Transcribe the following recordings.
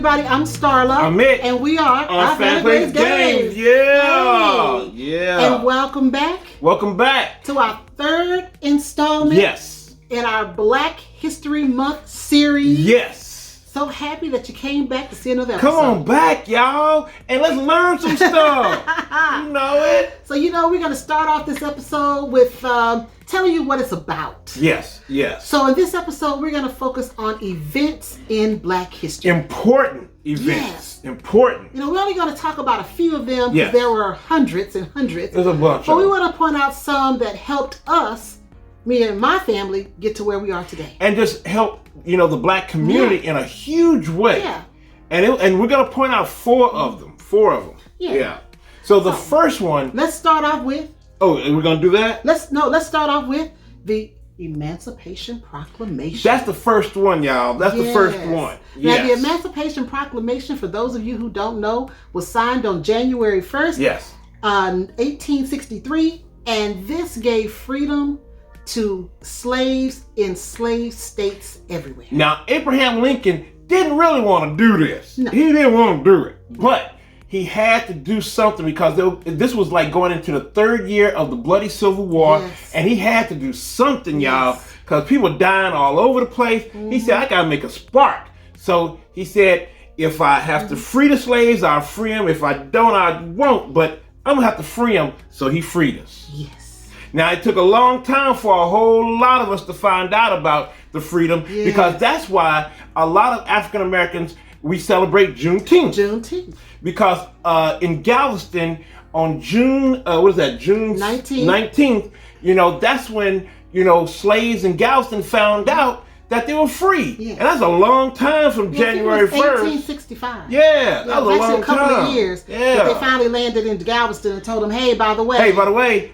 everybody. I'm Starla. I'm Mik. And we are Our Family Plays Games. Yeah. Hey. Yeah. And welcome back. Welcome back to our third installment. Yes. In our Black History Month series. Yes. So happy that you came back to see another episode. Come on back, y'all, and let's learn some stuff. You know it. So, we're going to start off this episode with telling you what it's about. Yes, yes. So, in this episode, we're going to focus on events in Black history. Important events. Yes. Important. We're only going to talk about a few of them because yes. there were hundreds and hundreds. There's a bunch. But we want to point out some that helped us, me and my family, get to where we are today. And just help, the Black community in a huge way. Yeah. And we're going to point out four of them. Yeah. So the first one. Let's start off with. Oh, and we're going to do that? Let's start off with the Emancipation Proclamation. That's the first one, y'all. That's the first one. Now, the Emancipation Proclamation, for those of you who don't know, was signed on January 1st, 1863, and this gave freedom to slaves in slave states everywhere. Now, Abraham Lincoln didn't really want to do this. No. He didn't want to do it, but he had to do something because this was like going into the third year of the bloody Civil War, and he had to do something, y'all, because people dying all over the place. Mm-hmm. He said, I got to make a spark. So he said, if I have to free the slaves, I'll free them. If I don't, I won't, but I'm going to have to free them. So he freed us. Yes. Now, it took a long time for a whole lot of us to find out about the freedom because that's why a lot of African Americans, we celebrate Juneteenth. Because in Galveston on June 19th, that's when, slaves in Galveston found out that they were free. Yeah. And that's a long time from January 1st. 1865. Yeah, that was a long a couple time. Of years. Yeah. They finally landed in Galveston and told them, hey, by the way,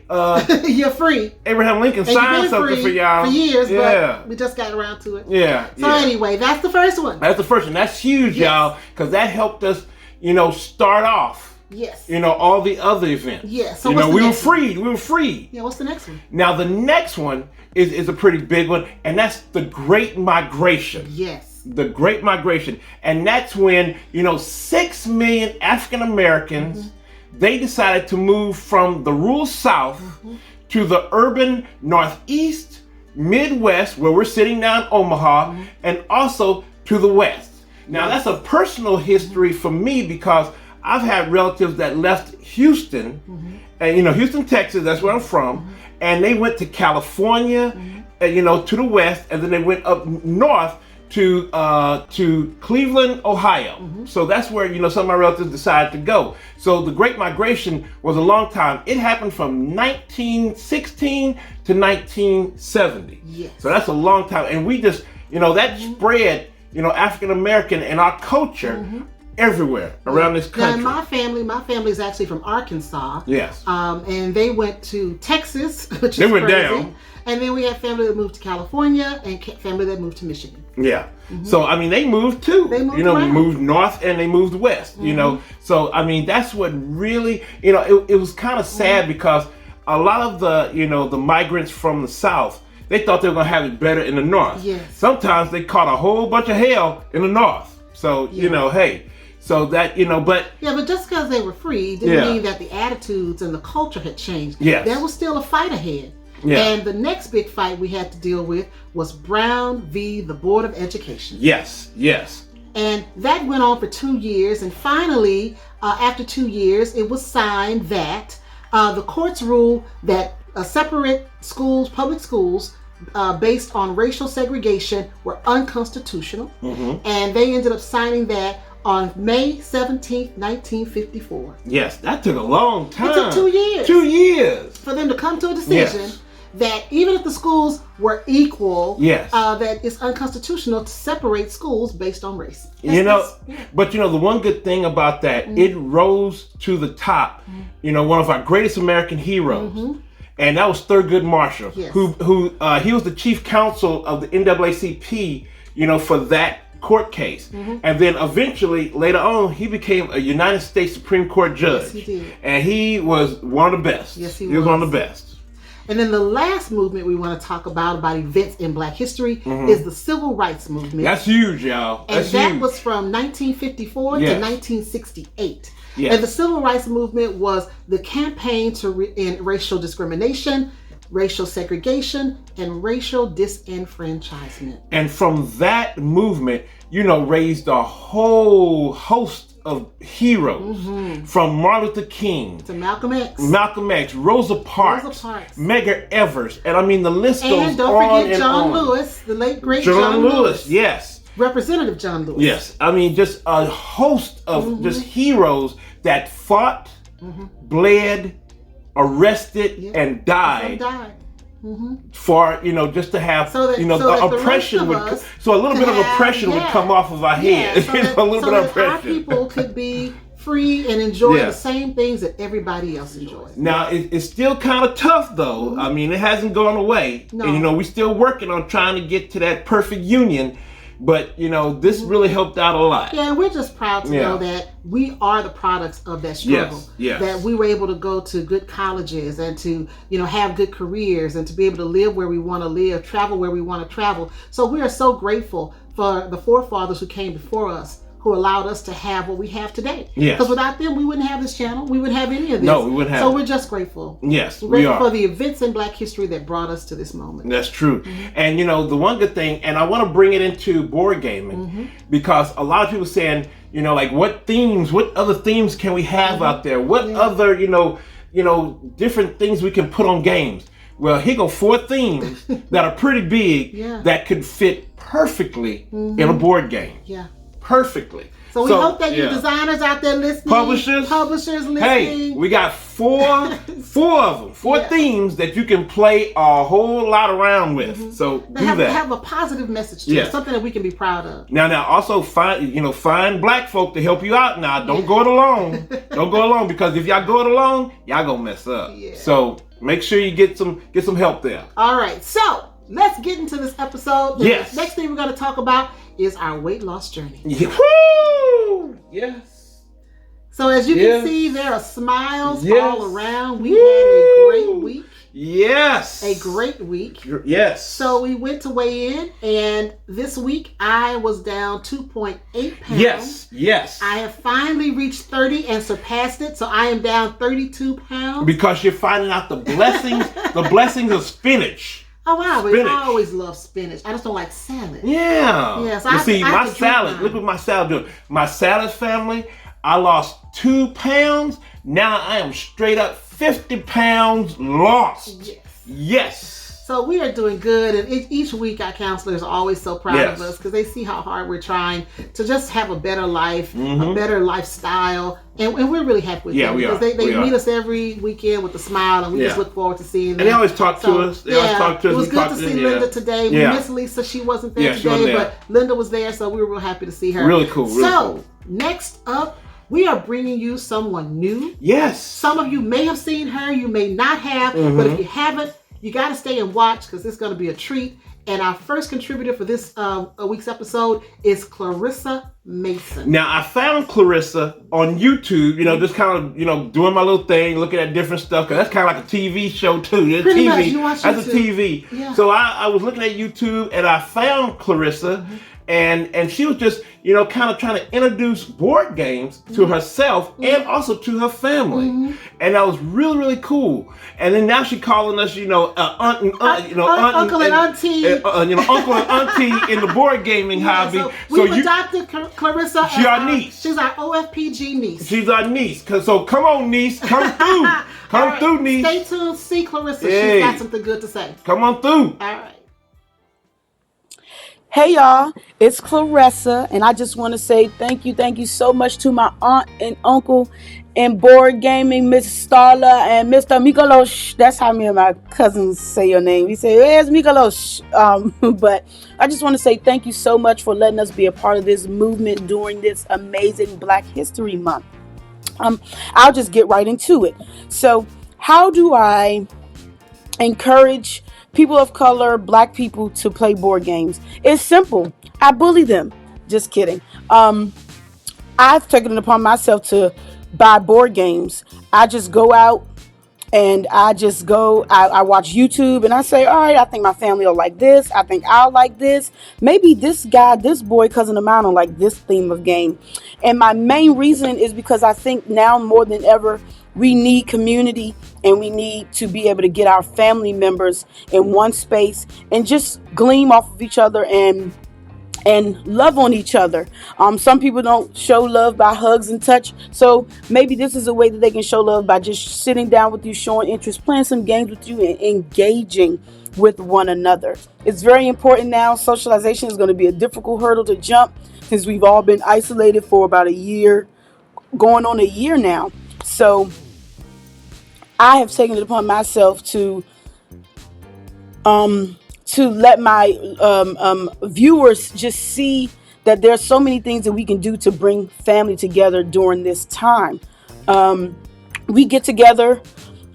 you're free. Abraham Lincoln signed something for y'all. For years, but we just got around to it. Yeah. So anyway, that's the first one. That's the first one. That's huge, y'all, because that helped us, start off. Yes. All the other events. Yes. So we were freed. We were free. Yeah, what's the next one? Now, the next one is a pretty big one, and that's the Great Migration. Yes. The Great Migration. And that's when, 6 million African Americans, they decided to move from the rural South to the urban Northeast, Midwest, where we're sitting now in Omaha, and also to the West. Now, that's a personal history for me because I've had relatives that left Houston, and Houston, Texas, that's where I'm from, and they went to California, to the west, and then they went up north to Cleveland, Ohio. So that's where some of my relatives decided to go. So the Great Migration was a long time. It happened from 1916 to 1970. Yes. So that's a long time, and we just that spread African American and our culture. Everywhere around this country. Now, my family is actually from Arkansas. Yes. And they went to Texas, which they is went crazy. Down. And then we had family that moved to California and family that moved to Michigan. Yeah. So they moved too. They moved moved north and they moved west. So that's what really it was kind of sad because a lot of the the migrants from the South, they thought they were gonna have it better in the North. Yes. Sometimes they caught a whole bunch of hell in the North. So hey. So that, but... Yeah, but just because they were free didn't mean that the attitudes and the culture had changed. Yes. There was still a fight ahead. Yeah. And the next big fight we had to deal with was Brown v. the Board of Education. Yes. And that went on for 2 years. And finally, after 2 years, it was signed that the courts ruled that separate schools, public schools, based on racial segregation were unconstitutional. And they ended up signing that on May 17th, 1954. Yes, that took a long time. It took 2 years. 2 years. For them to come to a decision that even if the schools were equal, that it's unconstitutional to separate schools based on race. But the one good thing about that, it rose to the top, one of our greatest American heroes. And that was Thurgood Marshall, who he was the chief counsel of the NAACP, for that court case. And then eventually, later on, he became a United States Supreme Court judge. Yes, he did. And he was one of the best. Yes, he was one of the best. And then the last movement we want to talk about events in Black history is the Civil Rights Movement. That's huge, y'all. And that was from 1954 to 1968. Yes. And the Civil Rights Movement was the campaign to end racial discrimination, racial segregation, and racial disenfranchisement. And from that movement, raised a whole host of heroes, from Martin Luther King to Malcolm X, Rosa Parks, Medgar Evers, and I mean the list goes on and on. And don't forget John Lewis, the late great John Lewis. Yes. Representative John Lewis. Yes. I mean just a host of just heroes that fought, bled, arrested, and died. For just to have the oppression would so a little bit of oppression would come off of our head. So a little bit of oppression. Our people could be free and enjoy the same things that everybody else enjoys. Now it's still kind of tough though. I mean, it hasn't gone away, and we're still working on trying to get to that perfect union. But this really helped out a lot. Yeah, and we're just proud to know that we are the products of that struggle. Yes. That we were able to go to good colleges and to have good careers and to be able to live where we want to live, travel where we want to travel. So we are so grateful for the forefathers who came before us, who allowed us to have what we have today. Yes. Because without them, we wouldn't have this channel. We wouldn't have any of this. No, we wouldn't have. So we're just grateful. Yes, we're grateful for the events in Black history that brought us to this moment. That's true. And the one good thing, and I want to bring it into board gaming, because a lot of people saying, like what other themes can we have out there? What other, different things we can put on games? Well, here go 4 themes that are pretty big that could fit perfectly in a board game. Yeah. Perfectly. So we hope that you designers out there listening, publishers listening. Hey, we got four of them, 4 themes that you can play a whole lot around with. So have a positive message to it, something that we can be proud of. Now also find Black folk to help you out. Now don't go it alone. Don't go alone, because if y'all go it alone, y'all gonna mess up. Yeah. So make sure you get some help there. All right. So let's get into this episode. The next thing we're going to talk about is our weight loss journey. Woo! Yes. So as you can see, there are smiles all around. We had a great week. Yes. A great week. Yes. So we went to weigh in, and this week I was down 2.8 pounds. Yes. I have finally reached 30 and surpassed it, so I am down 32 pounds. Because you're finding out the blessings of spinach. Oh wow, but I always love spinach. I just don't like salad. Yeah. Yes. You see, my salad, look what my salad doing. My salad family, I lost 2 pounds. Now I am straight up 50 pounds lost. Yes. So we are doing good, and each week our counselors are always so proud of us because they see how hard we're trying to just have a better life, a better lifestyle, and we're really happy with them because they meet us every weekend with a smile, and we just look forward to seeing them. And they always talk to us. They always talk to us. It was good to see Linda today. We missed Lisa; she wasn't there today, but Linda was there, so we were real happy to see her. Really cool. So next up, we are bringing you someone new. Yes. Some of you may have seen her, you may not have, but if you haven't, you got to stay and watch because it's going to be a treat. And our first contributor for this week's episode is Clarissa Mason. Now, I found Clarissa on YouTube, just kind of, doing my little thing, looking at different stuff, because that's kind of like a TV show, too. Pretty much, you watch that's YouTube. A TV. Yeah. So I was looking at YouTube, and I found Clarissa, and she was just, kind of trying to introduce board games to herself and also to her family. And that was really, really cool. And then now she's calling us, uncle and auntie. Uncle and auntie in the board gaming hobby. So we've adopted Clarissa. She's our niece. She's our OFPG niece. She's our niece. So come on, niece. Come through. Come through, niece. Stay tuned. See Clarissa. She's got something good to say. Come on through. All right. Hey y'all, it's Claressa, and I just want to say thank you so much to my aunt and uncle in board gaming, Miss Starla and Mr. Mikolos. That's how me and my cousins say your name. We say, where's Mikolos? But I just want to say thank you so much for letting us be a part of this movement during this amazing Black History Month. I'll just get right into it. So how do I encourage people of color, Black people, to play board games? It's simple. I bully them. Just kidding. I've taken it upon myself to buy board games. I just go out and I just go, I watch YouTube and I say, all right, I think my family will like this. I think I'll like this. Maybe this guy, this boy cousin of mine will like this theme of game. And my main reason is because I think now more than ever, we need community, and we need to be able to get our family members in one space and just gleam off of each other and love on each other. Some people don't show love by hugs and touch, so maybe this is a way that they can show love by just sitting down with you, showing interest, playing some games with you, and engaging with one another. It's very important now. Socialization is going to be a difficult hurdle to jump since we've all been isolated for about a year, going on a year now. So I have taken it upon myself to let my viewers just see that there's so many things that we can do to bring family together during this time. We get together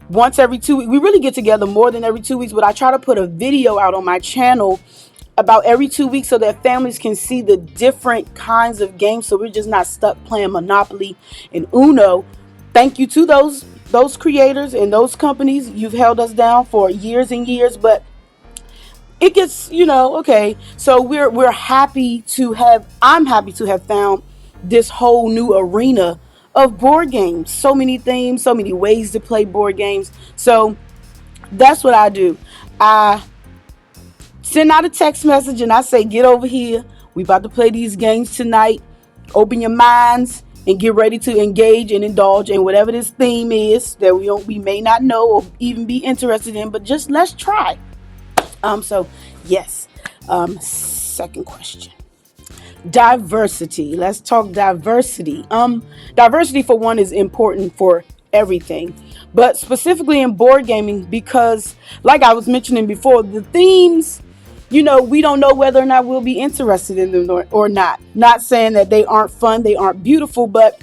once every 2 weeks. We really get together more than every 2 weeks, but I try to put a video out on my channel about every 2 weeks so that families can see the different kinds of games, so we're just not stuck playing Monopoly and Uno. Thank you to those creators and those companies. You've held us down for years and years, but it gets, okay. So we're happy to have, I'm happy to have found this whole new arena of board games. So many themes, so many ways to play board games. So that's what I do. I send out a text message and I say, get over here. We about to play these games tonight. Open your minds and get ready to engage and indulge in whatever this theme is that we may not know or even be interested in, but just let's try. So yes. Second question. Diversity. Let's talk diversity. Diversity, for one, is important for everything, but specifically in board gaming, because like I was mentioning before, the themes, we don't know whether or not we'll be interested in them or not. Not saying that they aren't fun, they aren't beautiful, but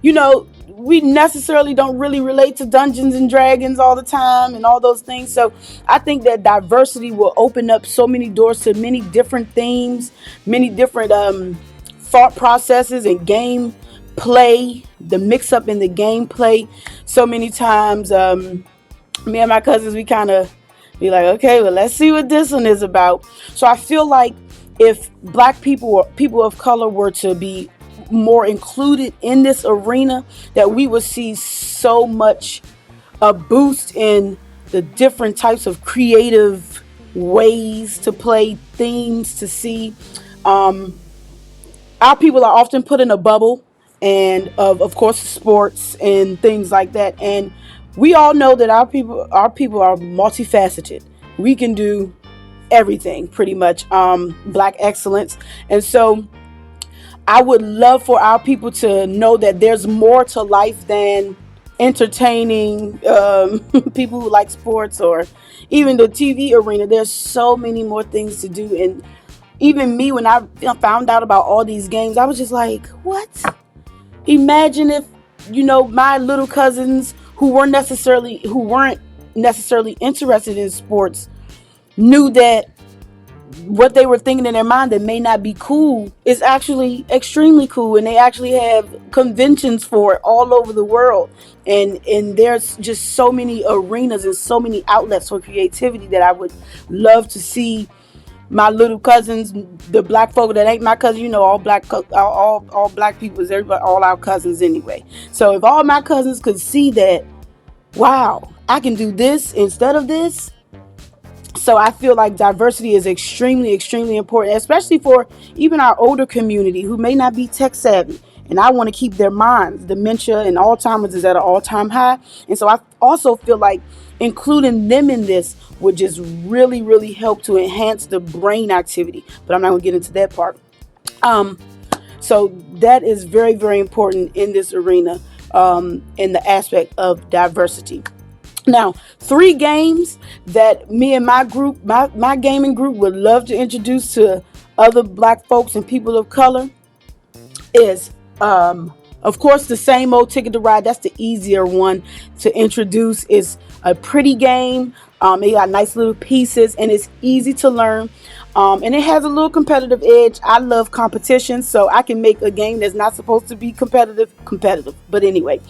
we necessarily don't really relate to Dungeons and Dragons all the time and all those things. So I think that diversity will open up so many doors to many different themes, many different thought processes and game play, the mix up in the gameplay. So many times, me and my cousins, we kind of be like, okay, well, let's see what this one is about. So I feel like if Black people or people of color were to be more included in this arena, that we would see so much a boost in the different types of creative ways to play, themes to see. Our people are often put in a bubble, and of course sports and things like that, and we all know that our people are multifaceted. We can do everything pretty much. Black excellence. And so I would love for our people to know that there's more to life than entertaining people who like sports or even the TV arena. There's so many more things to do. And even me, when I found out about all these games, I was just like, what? Imagine if, my little cousins who weren't necessarily interested in sports knew that what they were thinking in their mind that may not be cool is actually extremely cool, and they actually have conventions for it all over the world, and there's just so many arenas and so many outlets for creativity that I would love to see my little cousins, the Black folk that ain't my cousin, all black people is everybody, all our cousins anyway. So if all my cousins could see that, wow, I can do this instead of this. So I feel like diversity is extremely, extremely important, especially for even our older community who may not be tech savvy. And I want to keep their minds. Dementia and Alzheimer's is at an all-time high. And so I also feel like including them in this would just really, really help to enhance the brain activity. But I'm not going to get into that part. So that is very, very important in this arena, in the aspect of diversity. Now, 3 games that me and my group, my gaming group, would love to introduce to other Black folks and people of color is, of course, the same old Ticket to Ride. That's the easier one to introduce. It's a pretty game. It got nice little pieces, and it's easy to learn. And it has a little competitive edge. I love competition, so I can make a game that's not supposed to be competitive. But anyway,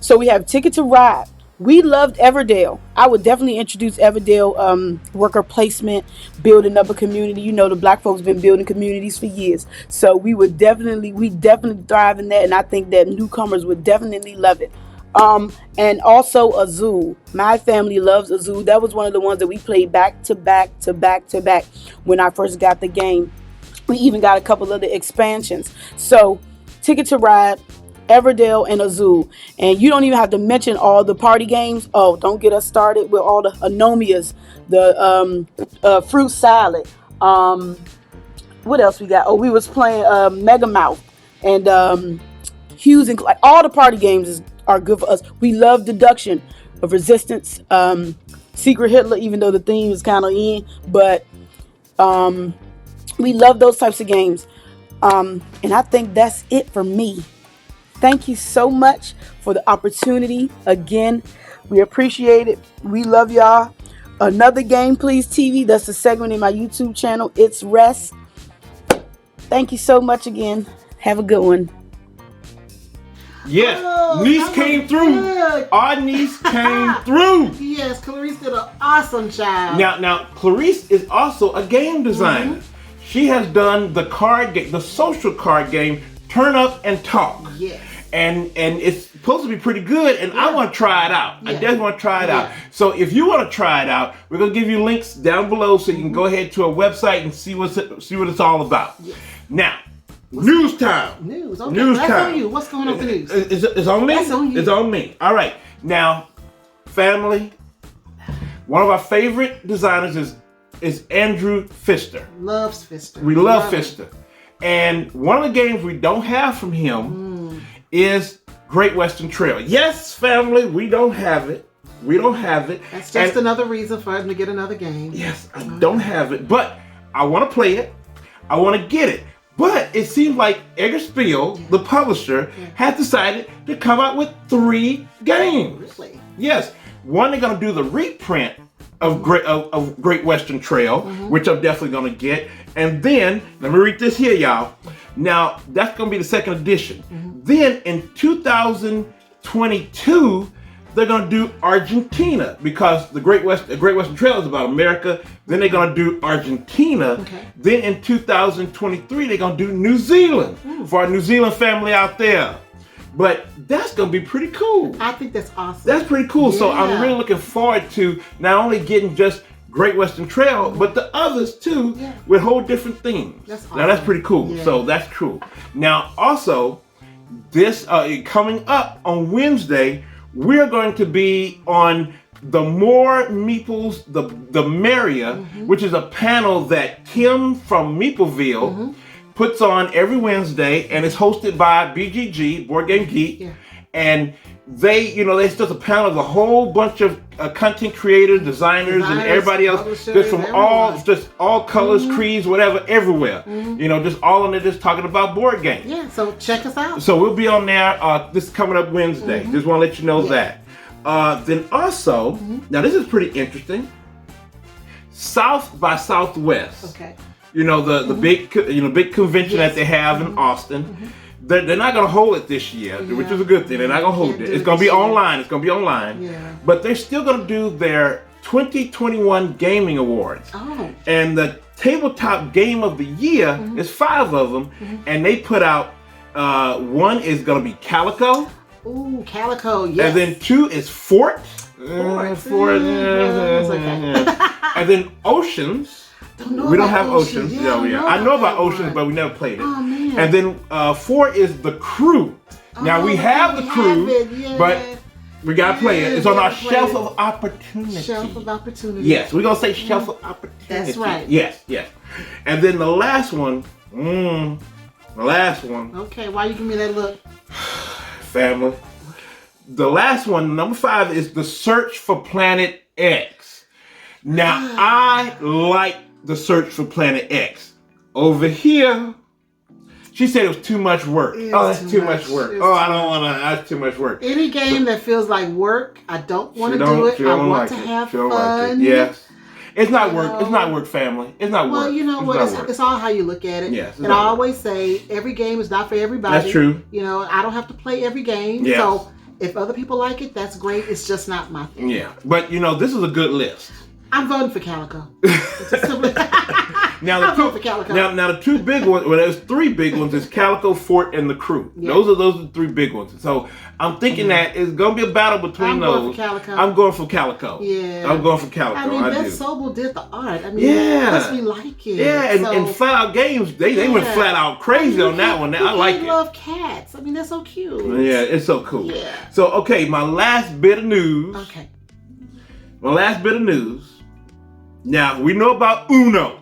so we have Ticket to Ride, We loved Everdale. I would definitely introduce Everdale, worker placement, building up a community. You know, the Black folks been building communities for years. So we definitely thrive in that, and I think that newcomers would definitely love it. And also Azul. My family loves Azul. That was one of the ones that we played back to back to back to back when I first got the game. We even got a couple of the expansions. So, Ticket to Ride, Everdale, and Azul. And you don't even have to mention all the party games. Oh, don't get us started with all the anomias, the fruit salad. What else we got? Oh, we was playing Mega Mouth and Hughes, and like all the party games are good for us. We love Deduction, of Resistance, Secret Hitler, even though the theme is kind of in, but we love those types of games. And I think that's it for me. Thank you so much for the opportunity. Again, we appreciate it. We love y'all. Another Game Please TV. That's a segment in my YouTube channel. It's Rest. Thank you so much again. Have a good one. Yes, niece came through. Good. Our niece came through. Yes, Clarice did an awesome job. Now, Clarice is also a game designer. Mm-hmm. She has done the card game, the social card game, Turn Up and Talk. Yes. And it's supposed to be pretty good, and I want to try it out. Yeah. I definitely want to try it out. So if you want to try it out, we're gonna give you links down below so you can go ahead to our website and see what it's all about. Yes. Now, news time. News. Okay. News That's time. on you. What's going on with the news? It's on me. That's on you. It's on me. All right. Now, family, one of our favorite designers is Andrew Pfister. Loves Pfister. We love Pfister. And one of the games we don't have from him is Great Western Trail. Yes, family, we don't have it. We don't have it. That's just another reason for him to get another game. Yes, I don't have it, but I want to play it. I want to get it. But it seems like Edgar Spiel, the publisher, has decided to come out with 3 games. Really? Yes. One, they're going to do the reprint of Great Western Trail, which I'm definitely going to get. And then, let me read this here, y'all. Now, that's going to be the second edition. Then, in 2022, they're going to do Argentina, because the Great Western Trail is about America. Then they're going to do Argentina. Okay. Then in 2023, they're going to do New Zealand for our New Zealand family out there. But that's going to be pretty cool. I think that's awesome. That's pretty cool. So I'm Yeah. really looking forward to not only getting just Great Western Trail, but the others too, with whole different themes. That's Now that's awesome. pretty cool. Yeah. So that's cool. Now also, this coming up on Wednesday, we're going to be on the More Meeples, the Merrier, which is a panel that Kim from Meepleville puts on every Wednesday, and it's hosted by BGG, BoardGameGeek. Yeah. And they just a panel of a whole bunch of content creators, designers, and everybody else, just from all colors, creeds, whatever, everywhere. Just all in there, just talking about board games. Yeah, so check us out. So we'll be on there this coming up Wednesday. Just want to let you know that. Then also, now this is pretty interesting. South by Southwest. Okay. The big convention that they have in Austin. They're not going to hold it this year, which is a good thing. They're not going to hold it. It's going to be online. It's going to be online. Yeah. But they're still going to do their 2021 Gaming Awards. Oh. And the Tabletop Game of the Year is 5 of them. And they put out, one is going to be Calico. Ooh, Calico, yes. And then 2 is Fort. Fort. And then Oceans. We don't have Oceans. Yeah, I know about Oceans, but we never played it. Oh, man. And then 4 is The Crew. Now we have The Crew, but we gotta play it. It's on our Shelf of Opportunity. Shelf of Opportunity. Yes, we're gonna say Shelf of Opportunity. That's right. Yes. And then the last one, Okay, why you give me that look? family. The last one, number 5, is The Search for Planet X. Now, I like The Search for Planet X. Over here, she said it was too much work. That's too much work. I don't want to. That's too much work. Any game that feels like work, I don't want to do it. I want to have fun. Yes. It's not work. It's not work, family. It's not work. Well, you know what? It's all how you look at it. Yes. And I always say every game is not for everybody. That's true. I don't have to play every game. Yes. So If other people like it, that's great. It's just not my thing. Yeah, but this is a good list. I'm voting for Calico. Now I'm voting for Calico. Now the two big ones. Well, there's three big ones. It's Calico, Fort, and the Crew. Yeah. Those are the three big ones. So I'm thinking that it's gonna be a battle between those. I'm going for Calico. I'm going for Calico. Yeah. I'm going for Calico. I mean, I Beth do. Sobel did the art. I mean, Yeah. plus we like it. Yeah, and Flat Out Games, they went flat out crazy on that one. I like it. I love cats. I mean, they're so cute. Yeah, it's so cool. Yeah. So, okay, my last bit of news. Okay. My last bit of news. Now, we know about Uno.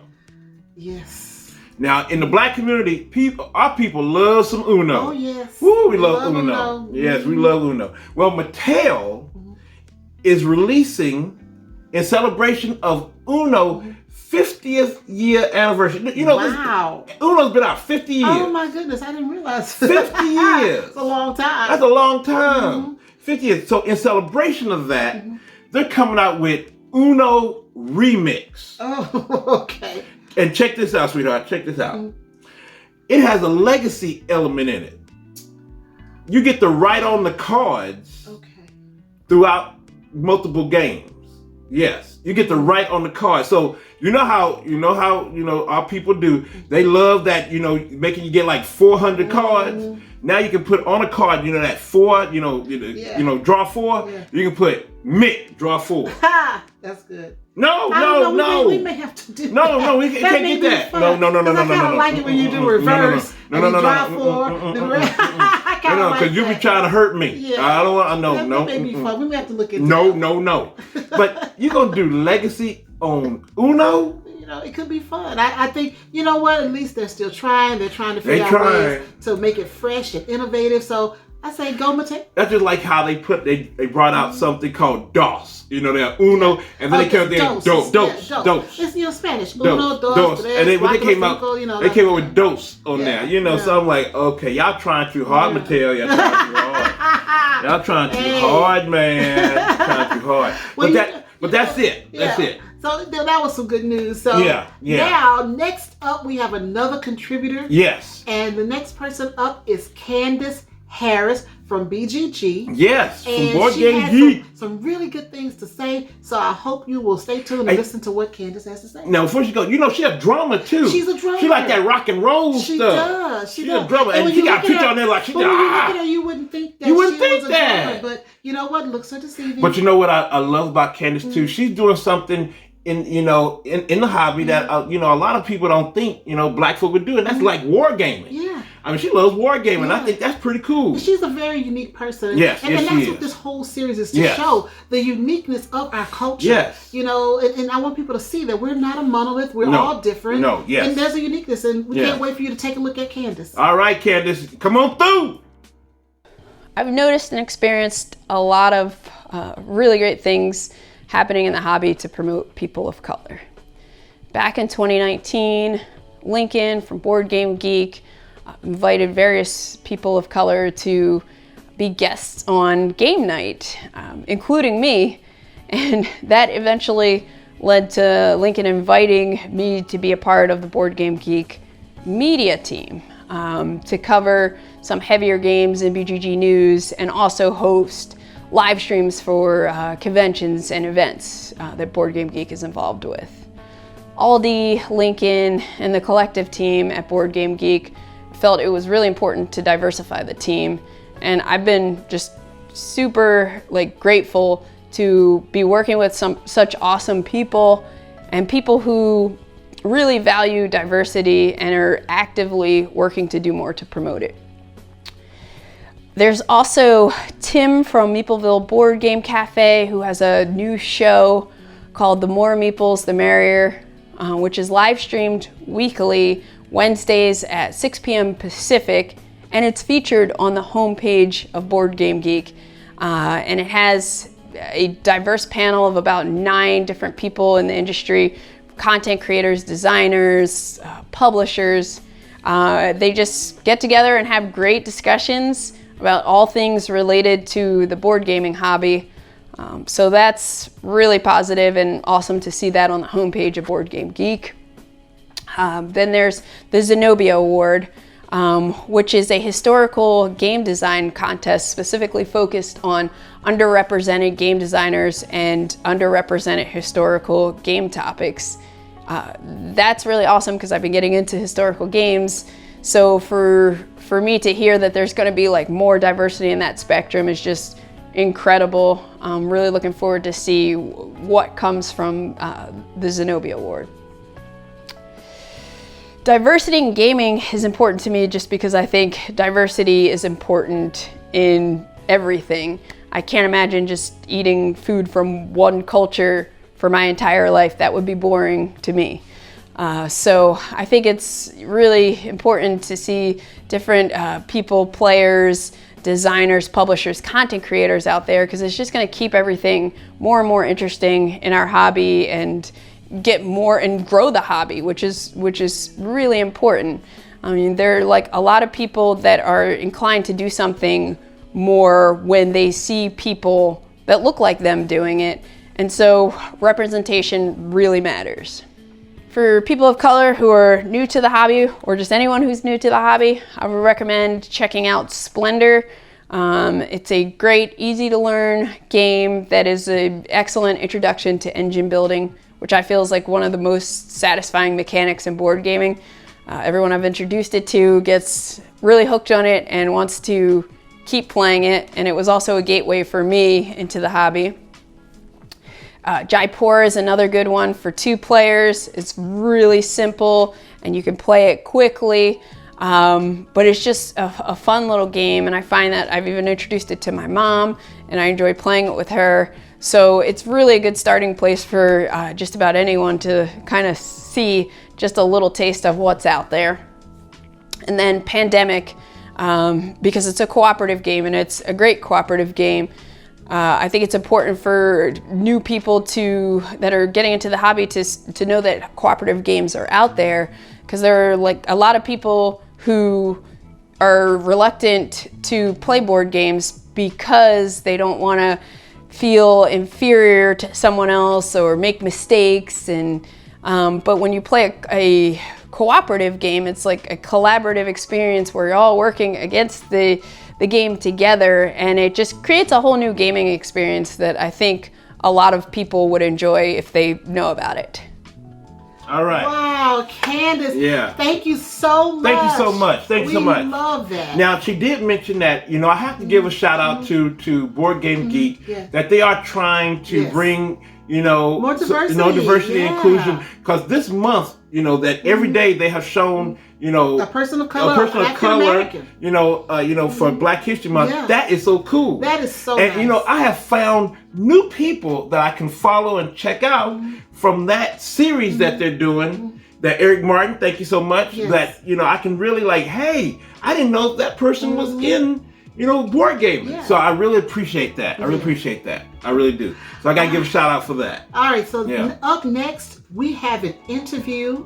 Yes. Now, in the black community, our people love some Uno. Oh, yes. Woo, we love Uno. Yes, we love Uno. Well, Mattel is releasing, in celebration of Uno 50th year anniversary. Wow. Uno's been out 50 years. Oh, my goodness. I didn't realize. 50 years. It's a long time. That's a long time. 50 years. So in celebration of that, they're coming out with Uno Remix. Oh, okay. And check this out, sweetheart. Check this out. It has a legacy element in it. You get to write on the cards throughout multiple games. Yes, you get to write on the cards. So you know how our people do. They love that, making you get like 400 cards. Now you can put on a card, that 4, draw 4. Yeah. You can put Mik, draw 4. Ha! That's good. No. We may have to do No, we can't get that. No. I kind of like it when you do reverse. No. Draw 4. No, because you be trying to hurt me. Yeah. I don't want. No. That may be fun. We may have to look into No. But you gonna do legacy on Uno? It could be fun. I think, you know what? At least they're still trying. They're trying to figure out ways to make it fresh and innovative. So I say go Mattel. That's just like how they brought out something called DOS. They're Uno, and then they came out DOS. It's Spanish. Uno, dos, tres, and then when they came out, cinco, they came up with DOS on there. So I'm like, okay, y'all trying too hard, Mattel. Y'all trying too hard. Y'all trying too hard, man. Trying too hard. But that's it. That's it. So that was some good news. So now, next up, we have another contributor. Yes. And the next person up is Candice Harris from BGG. Yes, from and BoardGameGeek. Some really good things to say. So I hope you will stay tuned and listen to what Candice has to say. Now, before she goes, she a drummer too. She's a drummer. She like that rock and roll she stuff. Does. She's a drummer, and she got a picture on there like she does. When you look at her, you wouldn't think that she was a drummer. But you know what? Looks are deceiving. But you know what I love about Candice too? She's doing something in the hobby that a lot of people don't think black folk would do, and that's like wargaming. Yeah. I mean, she loves wargaming. I think that's pretty cool. She's a very unique person. Yes, and that's what this whole series is to show, the uniqueness of our culture. Yes. And I want people to see that we're not a monolith. We're all different. No, yes. And there's a uniqueness, and we can't wait for you to take a look at Candice. All right, Candice, come on through. I've noticed and experienced a lot of really great things happening in the hobby to promote people of color. Back in 2019, Lincoln from BoardGameGeek invited various people of color to be guests on game night, including me, and that eventually led to Lincoln inviting me to be a part of the BoardGameGeek media team to cover some heavier games in BGG news and also host live streams for conventions and events that BoardGameGeek is involved with. Aldi, Lincoln, and the collective team at BoardGameGeek felt it was really important to diversify the team, and I've been just super grateful to be working with such awesome people and people who really value diversity and are actively working to do more to promote it. There's also Tim from Meepleville Board Game Cafe, who has a new show called The More Meeples, The Merrier, which is live streamed weekly Wednesdays at 6 p.m. Pacific, and it's featured on the homepage of BoardGameGeek, and it has a diverse panel of about 9 different people in the industry, content creators, designers, publishers. They just get together and have great discussions about all things related to the board gaming hobby. So that's really positive and awesome to see that on the homepage of BoardGameGeek. Then there's the Zenobia Award, which is a historical game design contest specifically focused on underrepresented game designers and underrepresented historical game topics. That's really awesome because I've been getting into historical games. So for me to hear that there's going to be like more diversity in that spectrum is just incredible. I'm really looking forward to see what comes from the Zenobia Award. Diversity in gaming is important to me just because I think diversity is important in everything. I can't imagine just eating food from one culture for my entire life. That would be boring to me. So I think it's really important to see different people, players, designers, publishers, content creators out there, because it's just going to keep everything more and more interesting in our hobby and get more and grow the hobby, which is really important. I mean, there are like a lot of people that are inclined to do something more when they see people that look like them doing it. And so representation really matters. For people of color who are new to the hobby, or just anyone who's new to the hobby, I would recommend checking out Splendor. It's a great, easy to learn game that is an excellent introduction to engine building, which I feel is like one of the most satisfying mechanics in board gaming. Everyone I've introduced it to gets really hooked on it and wants to keep playing it. And it was also a gateway for me into the hobby. Jaipur is another good one for 2 players. It's really simple and you can play it quickly, but it's just a fun little game, and I find that I've even introduced it to my mom and I enjoy playing it with her. So it's really a good starting place for just about anyone to kind of see just a little taste of what's out there. And then Pandemic, because it's a cooperative game and it's a great cooperative game. I think it's important for new people that are getting into the hobby to know that cooperative games are out there, because there are like a lot of people who are reluctant to play board games because they don't want to feel inferior to someone else or make mistakes. And but when you play a cooperative game, it's like a collaborative experience where you're all working against the game together, and it just creates a whole new gaming experience that I think a lot of people would enjoy if they know about it. All right. Wow, Candice. Yeah. Thank you so much. Thank you so much. Thank you so much. We love that. Now, she did mention that, I have to give a shout out to BoardGameGeek, that they are trying to bring, more diversity, and inclusion, because this month, that every day they have shown, a person of color, for Black History Month. Yeah. That is so cool. That is so and, nice. I have found new people that I can follow and check out from that series that they're doing. That Eric Martin, thank you so much. Yes. That, I can really hey, I didn't know that person was in, board gaming. Yeah. So I really appreciate that. I really appreciate that. I really do. So I got to give a shout out for that. All right, so up next, we have an interview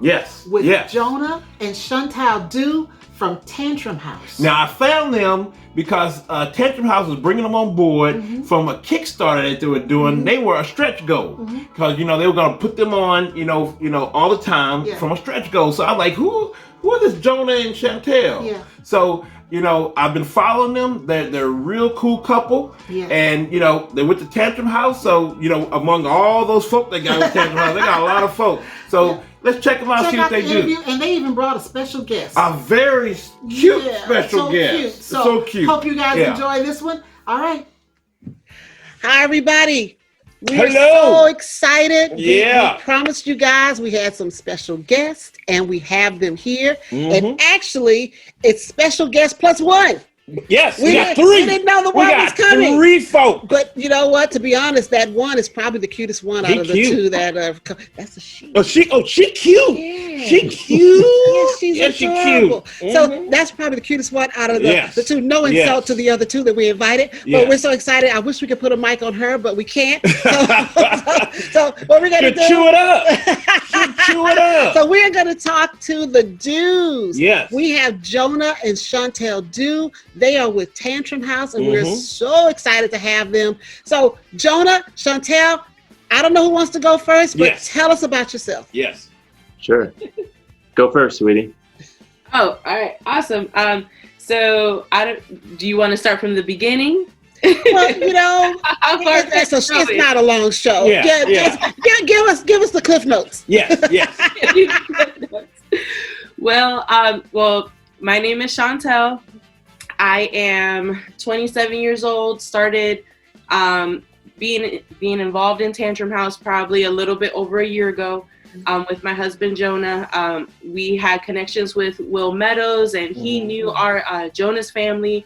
with Jonah and Shantelle Dew from Tantrum House. Now, I found them because Tantrum House was bringing them on board from a Kickstarter that they were doing. They were a stretch goal because, they were going to put them on, all the time from a stretch goal. So I'm like, who are this Jonah and Shantelle? Yeah. So, I've been following them. They're a real cool couple. Yeah. And, they went to Tantrum House. So, among all those folk that got with Tantrum House, they got a lot of folk. So let's check them out, see what they do. And they even brought a special guest. A very cute special guest. Cute. So cute. Hope you guys enjoy this one. All right. Hi, everybody. Hello. We're so excited. Yeah. We promised you guys we had some special guests, and we have them here. And actually, it's special guest plus one. Yes, we got 3. We didn't know the one was coming. 3 folk. But you know what? To be honest, that one is probably the cutest one out of the 2 that are. That's a she. She cute. Yeah. She cute. Yes, she's adorable. Cute. So that's probably the cutest one out of the 2. No insult to the other 2 that we invited, but we're so excited. I wish we could put a mic on her, but we can't. So what we're gonna do? Chew it up. Chew it up. So we're gonna talk to the Dews. Yes. We have Jonah and Shantelle Dew. They are with Tantrum House, and we're so excited to have them. So Jonah, Shantelle, I don't know who wants to go first, but tell us about yourself. Yes. Sure. Go first, sweetie. Oh, all right, awesome. So do you want to start from the beginning? Well, it's not a long show. Yeah. Just give us the cliff notes. Yes. Well, my name is Shantelle. I am 27 years old. Started being involved in Tantrum House probably a little bit over a year ago. With my husband Jonah. We had connections with Will Meadows, and he knew our Jonah's family.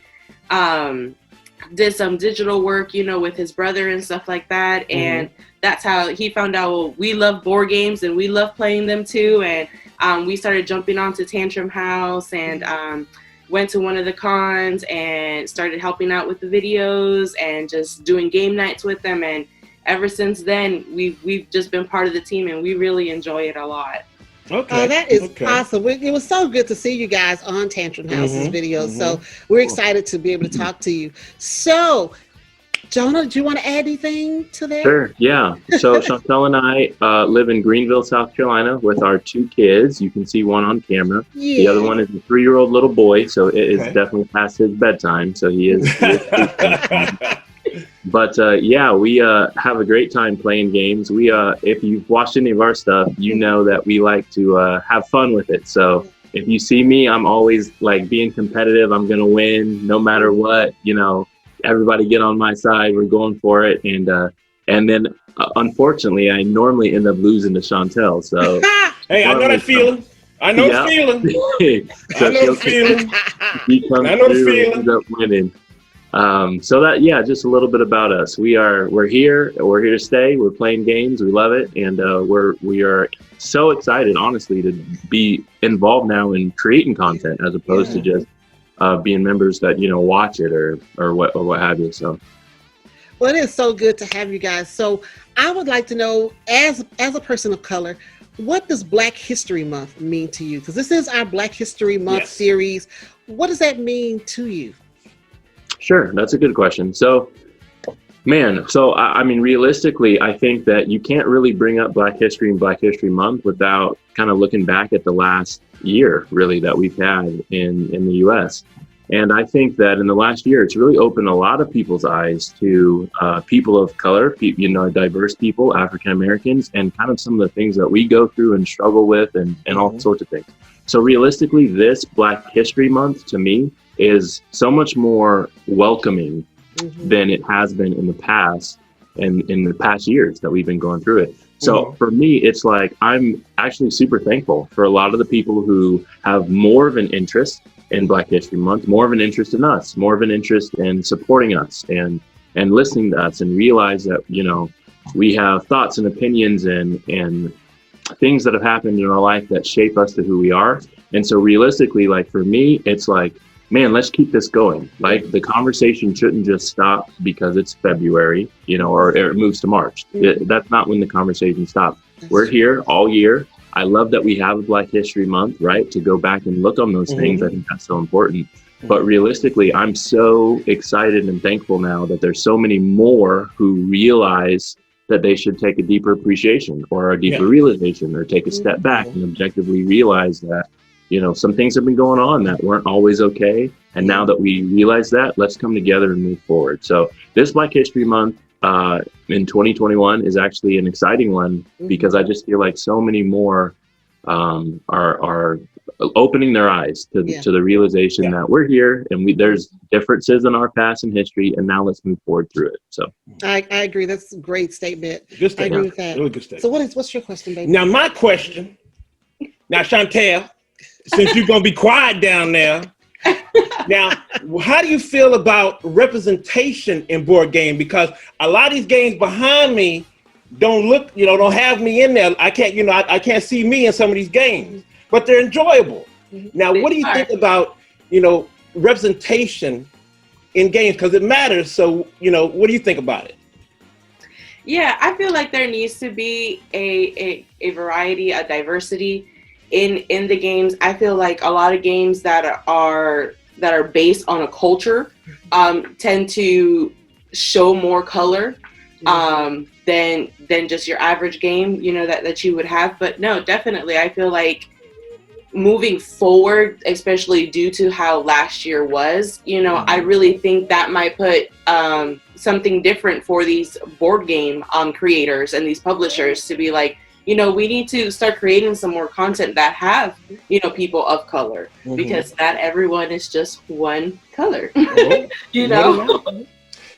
Did some digital work, with his brother and stuff like that. And that's how he found out, we love board games and we love playing them too. And we started jumping onto Tantrum House and went to one of the cons and started helping out with the videos and just doing game nights with them. And ever since then, we've just been part of the team, and we really enjoy it a lot. Okay. That is awesome. It was so good to see you guys on Tantrum House's videos. So we're excited to be able to talk to you. So, Jonah, do you want to add anything to that? Sure. Yeah. So Shantelle and I live in Greenville, South Carolina, with our 2 kids. You can see one on camera. Yeah. The other one is a 3-year-old little boy, so it is definitely past his bedtime. So he is. But we have a great time playing games. We if you've watched any of our stuff, you know that we like to have fun with it. So if you see me, I'm always like being competitive. I'm gonna win no matter what. Everybody get on my side. We're going for it. And then unfortunately, I normally end up losing to Shantelle. So hey, I know that feeling. I know the feeling. I know the feeling. He comes through and ends up winning. So that, just a little bit about us. We're here to stay. We're playing games. We love it. And, we are so excited, honestly, to be involved now in creating content as opposed to just, being members that, watch it or what have you. So. Well, it is so good to have you guys. So I would like to know, as a person of color, what does Black History Month mean to you? Because this is our Black History Month series. What does that mean to you? Sure, that's a good question. So, I mean, realistically, I think that you can't really bring up Black History and Black History Month without kind of looking back at the last year, really, that we've had in the U.S. And I think that in the last year, it's really opened a lot of people's eyes to people of color, diverse people, African Americans, and kind of some of the things that we go through and struggle with and all sorts of things. So realistically, this Black History Month, to me, is so much more welcoming than it has been in the past and in the past years that we've been going through it. So for me, it's like I'm actually super thankful for a lot of the people who have more of an interest in Black History Month, more of an interest in us, more of an interest in supporting us and listening to us, and realize that, we have thoughts and opinions and things that have happened in our life that shape us to who we are. And so realistically, like for me, it's like, man, let's keep this going. Like the conversation shouldn't just stop because it's February, or it moves to March. That's not when the conversation stops. We're here all year. I love that we have a Black History Month, right? To go back and look on those things. I think that's so important. But realistically, I'm so excited and thankful now that there's so many more who realize that they should take a deeper appreciation or a deeper realization, or take a step back and objectively realize that, some things have been going on that weren't always okay. And now that we realize that, let's come together and move forward. So this Black History Month in 2021 is actually an exciting one, because I just feel like so many more are opening their eyes to the realization that we're here and there's differences in our past and history, and now let's move forward through it. So I agree. That's a great statement. Good statement. I agree with that. Really good statement. So what's your question, baby? Now my question, Shantelle, since you're gonna be quiet down there, now how do you feel about representation in board game? Because a lot of these games behind me don't have me in there. I can't see me in some of these games, but they're enjoyable. Now, what do you think about, representation in games? Because it matters. So, what do you think about it? Yeah, I feel like there needs to be a variety, a diversity in the games. I feel like a lot of games that are based on a culture tend to show more color than just your average game, that you would have. But no, definitely, I feel like moving forward, especially due to how last year was, I really think that might put something different for these board game creators and these publishers to be like, we need to start creating some more content that have, people of color, because not everyone is just one color,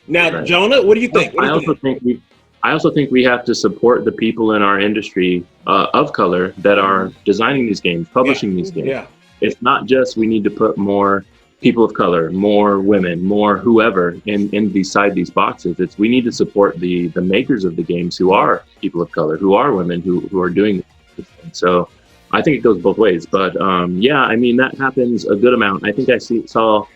Now, Right. Jonah, what do you think? I also think we have to support the people in our industry of color that are designing these games, publishing these games. Yeah. It's not just we need to put more people of color, more women, more whoever in beside these boxes. It's we need to support the makers of the games who are people of color, who are women, who are doing this thing. So I think it goes both ways. But that happens a good amount. I think I saw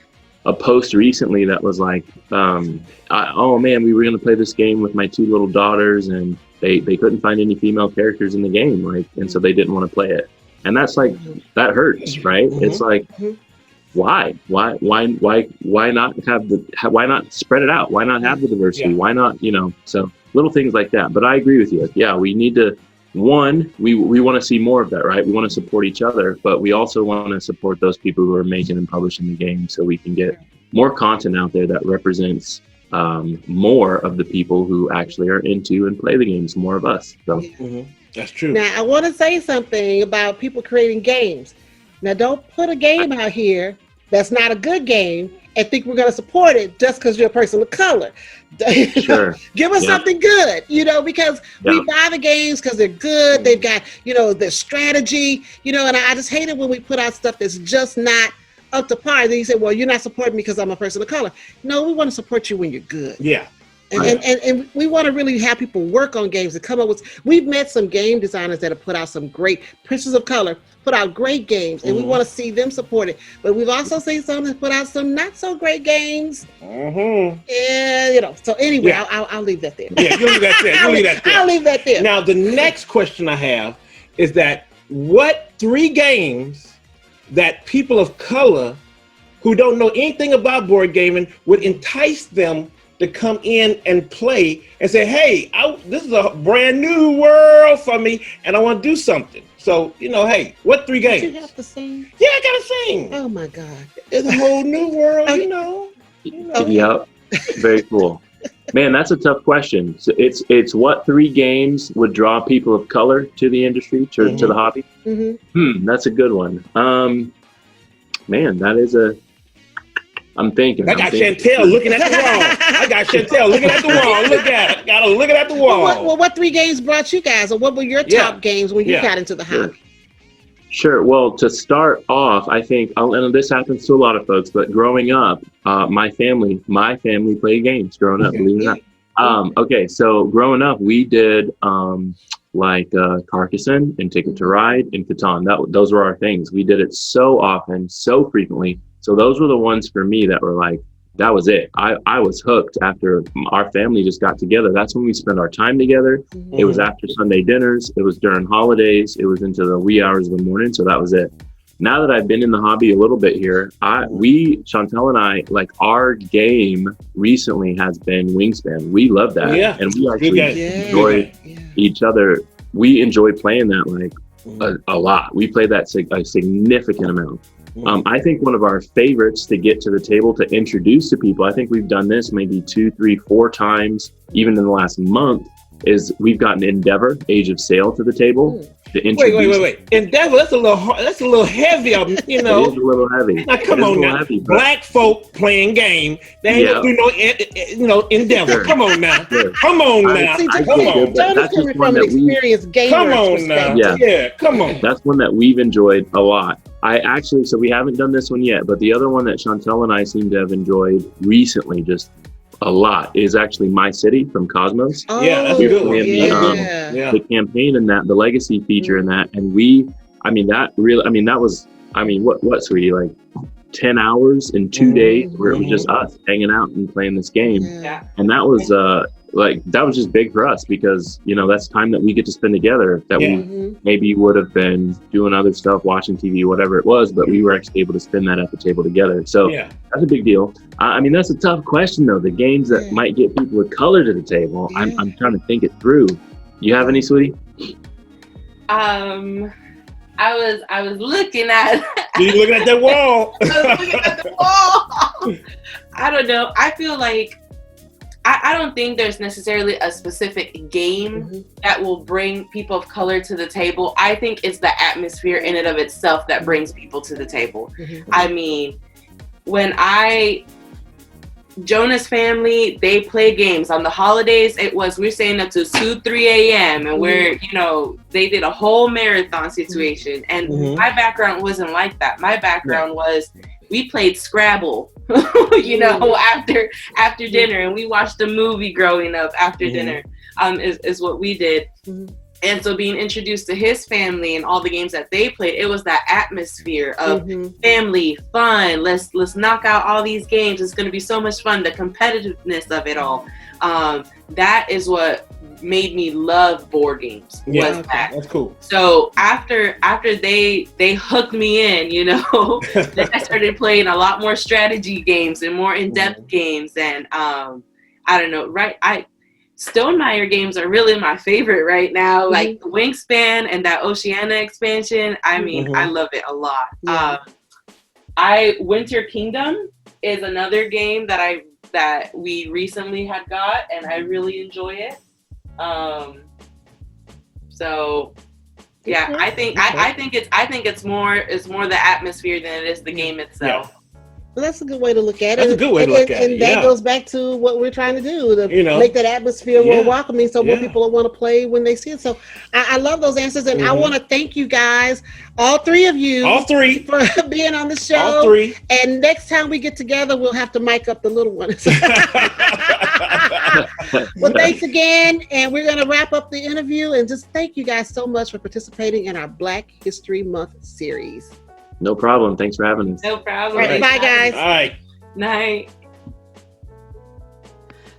a post recently that was like, oh man, we were going to play this game with my 2 little daughters, and they couldn't find any female characters in the game, and so they didn't want to play it. And that's like, that hurts, right? It's like, why not why not spread it out? Why not have the diversity? Why not, so little things like that. But I agree with you. Yeah, we need to, we want to see more of that, right? We want to support each other, but we also want to support those people who are making and publishing the game, so we can get more content out there that represents more of the people who actually are into and play the games, more of us. So That's true. Now, I want to say something about people creating games. Now, don't put a game out here that's not a good game and think we're going to support it just because you're a person of color. Sure. Give us something good, because we buy the games because they're good. They've got, the strategy, and I just hate it when we put out stuff that's just not up to par. Then you say, well, you're not supporting me because I'm a person of color. No, we want to support you when you're good. Yeah. And we want to really have people work on games and come up with. We've met some game designers that have put out some great Princes of Color, put out great games, and we want to see them supported. But we've also seen some that put out some not so great games. And so anyway, I'll leave that there. Yeah, you leave that there. I'll leave that there. Now, the next question I have is that what 3 games that people of color who don't know anything about board gaming would entice them to come in and play and say, hey, this is a brand new world for me and I want to do something. So, hey, what 3 games? You have to sing? Yeah, I got to sing. Oh my God. It's a whole new world, Yep. Very cool. Man, that's a tough question. So it's what 3 games would draw people of color to the industry, to the hobby? That's a good one. Man, that is I'm thinking. I got Shantelle looking at the wall. Look at it. Gotta look at the wall. Well, what 3 games brought you guys, or what were your top games when you got into the hobby? Sure. Well, to start off, I think, and this happens to a lot of folks, but growing up, my family played games growing up, believe it or not. Okay, so growing up, we did Carcassonne and Ticket to Ride and Catan. Those were our things. We did it so often, so frequently. So those were the ones for me that were like, that was it. I was hooked after our family just got together. That's when we spent our time together. It was after Sunday dinners. It was during holidays. It was into the wee hours of the morning. So that was it. Now that I've been in the hobby a little bit here, Shantelle and I, our game recently has been Wingspan. We love that. Yeah. And we actually enjoy each other. We enjoy playing that a lot. We play that a significant amount. I think one of our favorites to get to the table to introduce to people, I think we've done this maybe 2, 3, 4 times, even in the last month, is we've gotten Endeavor, Age of Sail to the table. To introduce Wait. Endeavor, that's a little heavy, It is a little heavy. Now, come on now. Heavy, Black folk playing game. They ain't gonna do no Endeavor. Sure. Come on now. Come on now. Come on. That's just from an experienced gamer. Come on now. Yeah, come on. That's one that we've enjoyed a lot. So we haven't done this one yet, but the other one that Shantelle and I seem to have enjoyed recently just a lot is actually My City from Cosmos. Oh, yeah, that's good one. The campaign in that, the legacy feature in that, and that was, what, sweetie, like 10 hours in 2 days where it was just us hanging out and playing this game. Yeah. And that was that was just big for us because, that's time that we get to spend together that we maybe would have been doing other stuff, watching TV, whatever it was, but we were actually able to spend that at the table together. So that's a big deal. That's a tough question though. The games that might get people of color to the table, I'm trying to think it through. You have any, sweetie? I was looking at. You looking at that wall? I was looking at the wall. I don't know. I feel like I don't think there's necessarily a specific game that will bring people of color to the table. I think it's the atmosphere in and of itself that brings people to the table. I mean, when Jonah's family, they play games. On the holidays, we're staying up to 2, 3 a.m. and we're, they did a whole marathon situation. And my background wasn't like that. My background was we played Scrabble, after dinner, and we watched a movie growing up after dinner, is what we did. And so being introduced to his family and all the games that they played, it was that atmosphere of family, fun. Let's knock out all these games. It's going to be so much fun. The competitiveness of it all. That is what made me love board games. Was that. That's cool. So after they hooked me in, then I started playing a lot more strategy games and more in-depth games. And I don't know, right? Stonemaier games are really my favorite right now. Like the Wingspan and that Oceania expansion. I mean, I love it a lot. Winter Kingdom is another game that we recently had got, and I really enjoy it. So yeah, I think it's more the atmosphere than it is the game itself. Yeah. Well, that's a good way to look at it. That's a good way to look at it. And that goes back to what we're trying to do, to make that atmosphere more welcoming so more people will want to play when they see it. So I love those answers. And I want to thank you guys, all three of you. All three. For being on the show. All three. And next time we get together, we'll have to mic up the little one. Well, thanks again. And we're going to wrap up the interview. And just thank you guys so much for participating in our Black History Month series. No problem. Thanks for having us. No problem. All right, bye, guys. All right. Night.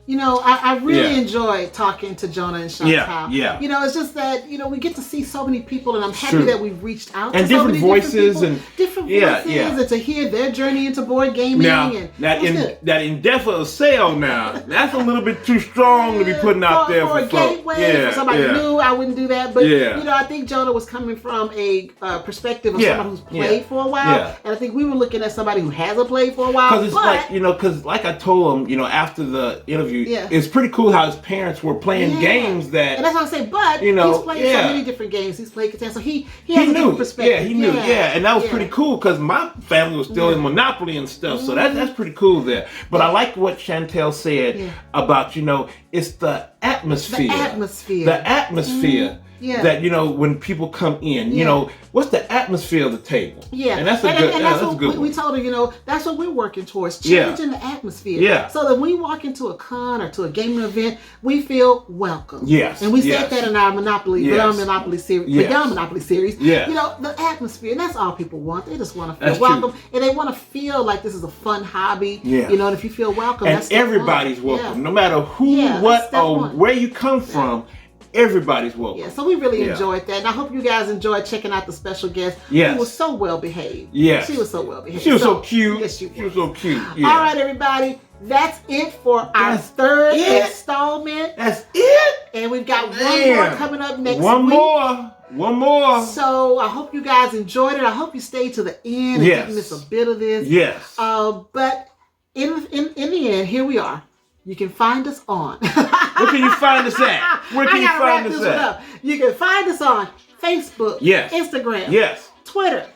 I really enjoy talking to Jonah and Shantelle. Yeah. It's just that, we get to see so many people, and I'm happy that we've reached out and to so many voices different voices, and to hear their journey into board gaming. Now, that indefinite sale now, that's a little bit too strong to be putting out there for a gateway, for somebody new. I wouldn't do that. But, I think Jonah was coming from a perspective of someone who's played for a while. And I think we were looking at somebody who hasn't played for a while. Because like I told him, after the interview, it's pretty cool how his parents were playing games that. And that's what I'm saying. But he's played so many different games. He's played Catan, so he has a different perspective. Yeah, he knew. And that was pretty cool because my family was still in Monopoly and stuff. So that's pretty cool there. But I like what Shantelle said about it's the atmosphere. The atmosphere. That when people come in, what's the atmosphere of the table? And that's a good one. We told her, that's what we're working towards, changing the atmosphere. So that when we walk into a con or to a gaming event, we feel welcome. And we said that in our Monopoly, Beyond Monopoly series, Beyond Monopoly series. The atmosphere, and that's all people want. They just want to feel welcome, and they want to feel like this is a fun hobby. And if you feel welcome, and everybody's welcome, no matter who, what, or where you come from. Everybody's welcome. So we really enjoyed that. And I hope you guys enjoyed checking out the special guest. Who was so well behaved. She was so well behaved. She was so cute. Yes, she was so cute. All right, everybody. That's it for our third installment. That's it. And we've got one more coming up next week. One more. So I hope you guys enjoyed it. I hope you stayed to the end and didn't miss a bit of this. But in the end, here we are. You can find us on. Where can you find us at? Where can you find us at? You can find us on Facebook, Instagram, Twitter,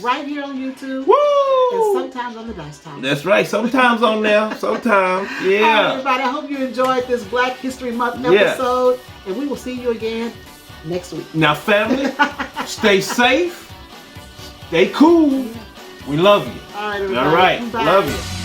right here on YouTube, and sometimes on the Dice Time. That's right. Sometimes on there. Sometimes. All right, everybody. I hope you enjoyed this Black History Month episode, and we will see you again next week. Now, family, stay safe, stay cool. We love you. All right, everybody. All right. Bye. Love you.